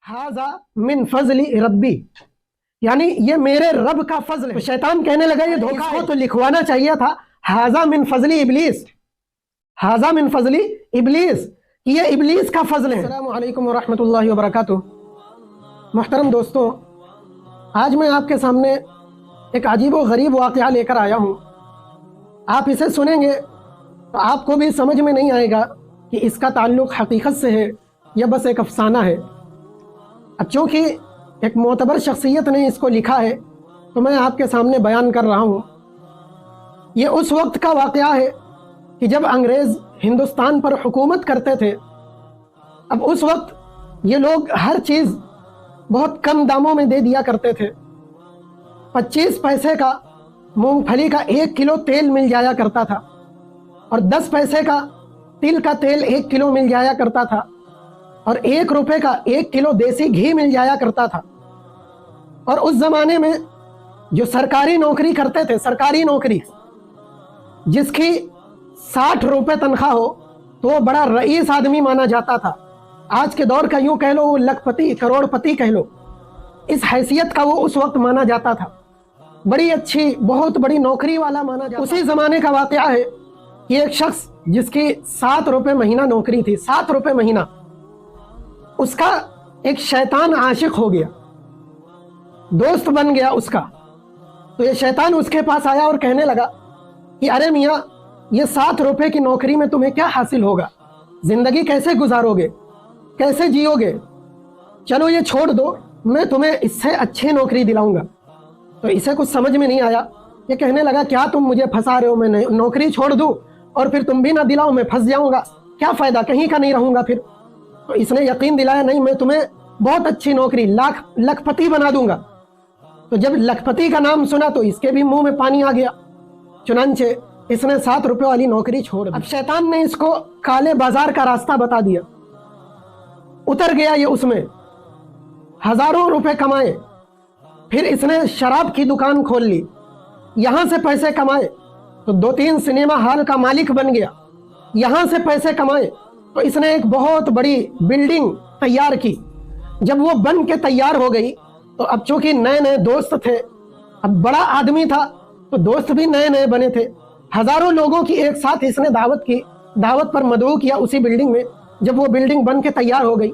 हाजा मिन फजली रब्बी, यानी ये मेरे रब का फजल है। तो शैतान कहने लगा ये धोखा है, तो लिखवाना चाहिए था हाजा मिन फजली इबलीस, हाजा मिन फजली इबलीस, ये इबलीस का फजल है। अस्सलामु अलैकुम व रहमतुल्लाहि व बरकातुहू। मुहतरम दोस्तों, आज मैं आपके सामने एक अजीब व गरीब वाक़या लेकर आया हूँ। आप इसे सुनेंगे तो आपको भी समझ में नहीं आएगा कि इसका ताल्लुक़ हकीकत से है या बस एक अफसाना है। अब चूँकि एक मोतबर शख्सियत ने इसको लिखा है तो मैं आपके सामने बयान कर रहा हूँ। ये उस वक्त का वाक़या है कि जब अंग्रेज़ हिंदुस्तान पर हुकूमत करते थे। अब उस वक्त ये लोग हर चीज़ बहुत कम दामों में दे दिया करते थे। 25 पैसे का मूंगफली का 1 किलो तेल मिल जाया करता था और 10 पैसे का तिल का तेल 1 किलो मिल जाया करता था और 1 रुपए का 1 किलो देसी घी मिल जाया करता था। और उस ज़माने में जो सरकारी नौकरी करते थे, सरकारी नौकरी जिसकी 60 रुपए तनख्वाह हो तो वो बड़ा रईस आदमी माना जाता था। आज के दौर का यूं कह लो, वो लखपति करोड़पति कह लो, इस हैसियत का वो उस वक्त माना जाता था। बड़ी अच्छी बहुत बड़ी नौकरी वाला माना जाता। उसी ज़माने का वाक़या है कि एक शख्स जिसकी 7 रुपए महीना नौकरी थी, 7 रुपए महीना, उसका एक शैतान आशिक हो गया, दोस्त बन गया उसका। तो ये शैतान उसके पास आया और कहने लगा कि अरे मियाँ, ये 7 रुपए की नौकरी में तुम्हें क्या हासिल होगा, जिंदगी कैसे गुजारोगे, कैसे जियोगे, चलो ये छोड़ दो, मैं तुम्हें इससे अच्छी नौकरी दिलाऊंगा। तो इसे कुछ समझ में नहीं आया। ये कहने लगा क्या तुम मुझे फंसा रहे हो, मैं नौकरी छोड़ दूं और फिर तुम भी ना दिलाओ, मैं फंस जाऊंगा, क्या फ़ायदा, कहीं का नहीं रहूंगा फिर। तो इसने यकीन दिलाया नहीं, मैं तुम्हें बहुत अच्छी नौकरी, लखपति बना दूंगा। तो जब लखपति का नाम सुना तो इसके भी मुंह में पानी आ गया। चुनांचे इसने 7 रुपए वाली नौकरी छोड़ दी। अब शैतान ने इसको काले बाजार का रास्ता बता दिया। उतर गया ये उसमें, हजारों रुपए कमाए। फिर इसने शराब की दुकान खोल ली, यहां से पैसे कमाए तो 2-3 सिनेमा हॉल का मालिक बन गया, यहां से पैसे कमाए तो इसने एक बहुत बड़ी बिल्डिंग तैयार की। जब वो बन के तैयार हो गई तो अब चूंकि नए नए दोस्त थे, अब बड़ा आदमी था तो दोस्त भी नए नए बने थे। हजारों लोगों की एक साथ इसने दावत की, दावत पर मदऊ किया उसी बिल्डिंग में। जब वो बिल्डिंग बन के तैयार हो गई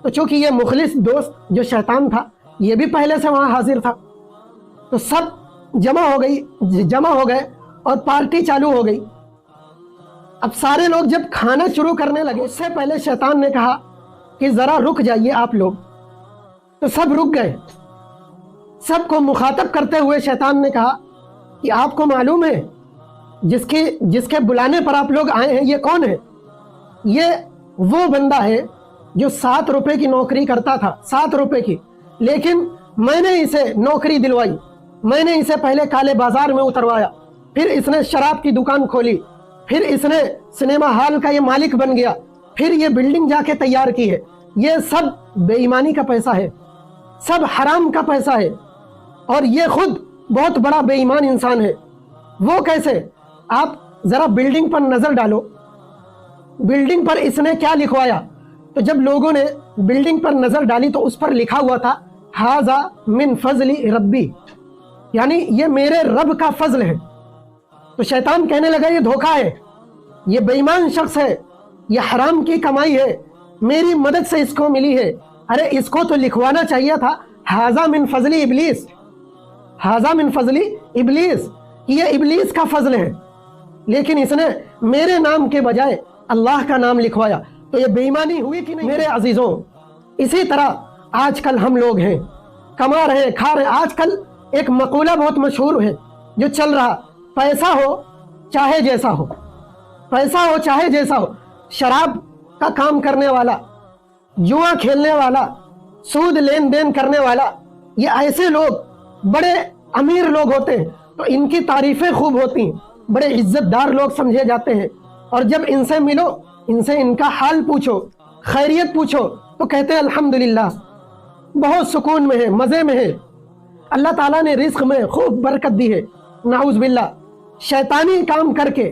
तो चूंकि ये मुखलिस दोस्त जो शैतान था, ये भी पहले से वहां हाजिर था, तो सब जमा हो गए और पार्टी चालू हो गई। अब सारे लोग जब खाना शुरू करने लगे, उससे पहले शैतान ने कहा कि जरा रुक जाइए आप लोग। तो सब रुक गए। सबको मुखातब करते हुए शैतान ने कहा कि आपको मालूम है जिसके बुलाने पर आप लोग आए हैं, ये कौन है? ये वो बंदा है जो 7 रुपए की नौकरी करता था, 7 रुपए की, लेकिन मैंने इसे नौकरी दिलवाई, मैंने इसे पहले काले बाजार में उतरवाया, फिर इसने शराब की दुकान खोली, फिर इसने सिनेमा हॉल का ये मालिक बन गया, फिर ये बिल्डिंग जाके तैयार की है। ये सब बेईमानी का पैसा है, सब हराम का पैसा है और ये खुद बहुत बड़ा बेईमान इंसान है। वो कैसे? आप जरा बिल्डिंग पर नजर डालो, बिल्डिंग पर इसने क्या लिखवाया। तो जब लोगों ने बिल्डिंग पर नजर डाली तो उस पर लिखा हुआ था हाजा मिन फजली रब्बी, यानी ये मेरे रब का फजल है। तो शैतान कहने लगा ये धोखा है, ये बेईमान शख्स है, ये हराम की कमाई है, मेरी मदद से इसको मिली है। अरे इसको तो लिखवाना चाहिए था हाजा मिन फजली इबलीस, हाजा मिन फजली इबलीस, ये इबलीस का फजल है, लेकिन इसने मेरे नाम के बजाय अल्लाह का नाम लिखवाया। तो ये बेईमानी हुई कि नहीं? मेरे अजीजों, इसी तरह आजकल हम लोग हैं, कमा रहे हैं, खा रहे हैं। आजकल एक मकूला बहुत मशहूर है जो चल रहा, पैसा हो चाहे जैसा हो, पैसा हो चाहे जैसा हो। शराब का काम करने वाला, जुआ खेलने वाला, सूद लेन देन करने वाला, ये ऐसे लोग बड़े अमीर लोग होते हैं तो इनकी तारीफें खूब होती हैं, बड़े इज्जतदार लोग समझे जाते हैं। और जब इनसे मिलो, इनसे इनका हाल पूछो, खैरियत पूछो तो कहते हैं अल्हम्दुलिल्लाह, बहुत सुकून में है, मज़े में है, अल्लाह ताला ने रिस्क में खूब बरकत दी है। नाउज़ बिल्लाह, शैतानी काम करके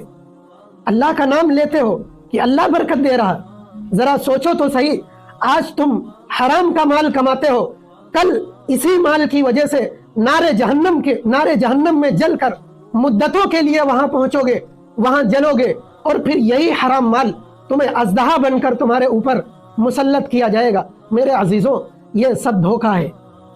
अल्लाह का नाम लेते हो कि अल्लाह बरकत दे रहा। ज़रा सोचो तो सही, आज तुम حرام کا مال کماتے ہو، کل اسی مال کی وجہ سے نارے جہنم میں جل کر مدتوں کے لیے وہاں پہنچو گے، وہاں جلو گے، اور پھر یہی حرام مال تمہیں اژدہا بن کر تمہارے اوپر مسلط کیا جائے گا۔ میرے عزیزوں، یہ سب دھوکہ ہے،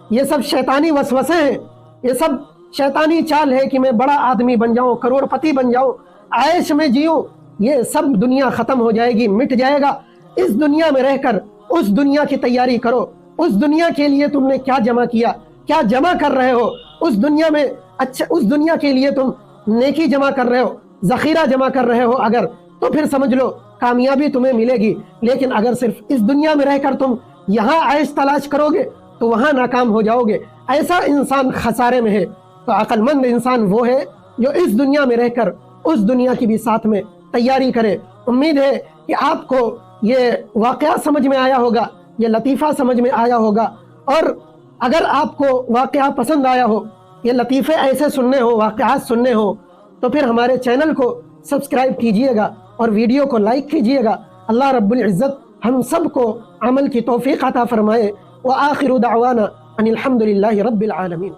یہ سب شیطانی وسوسے ہیں، یہ سب شیطانی چال ہے کہ میں بڑا آدمی بن جاؤں، کروڑ پتی بن جاؤں، عیش میں جیوں۔ یہ سب دنیا ختم ہو جائے گی، مٹ جائے گا۔ اس دنیا میں رہ کر اس دنیا کی تیاری کرو۔ اس دنیا کے لیے تم نے کیا جمع کیا، کیا جمع کر رہے ہو اس دنیا میں؟ اچھا، اس دنیا کے لیے تم نیکی جمع کر رہے ہو، ذخیرہ جمع کر رہے ہو اگر، تو پھر سمجھ لو کامیابی تمہیں ملے گی۔ لیکن اگر صرف اس دنیا میں رہ کر تم یہاں عیش تلاش کرو گے تو وہاں ناکام ہو جاؤ گے۔ ایسا انسان خسارے میں ہے۔ تو عقل مند انسان وہ ہے جو اس دنیا میں رہ کر اس دنیا کی بھی ساتھ میں تیاری کرے۔ امید ہے کہ آپ کو یہ واقعہ سمجھ میں آیا ہوگا، یہ لطیفہ سمجھ میں آیا ہوگا، اور اگر آپ کو واقعہ پسند آیا ہو، یہ لطیفے ایسے سننے ہو، واقعات سننے ہو، تو پھر ہمارے چینل کو سبسکرائب کیجئے گا اور ویڈیو کو لائک کیجئے گا۔ اللہ رب العزت ہم سب کو عمل کی توفیق عطا فرمائے۔ وآخر دعوانا ان الحمد للہ رب العالمین۔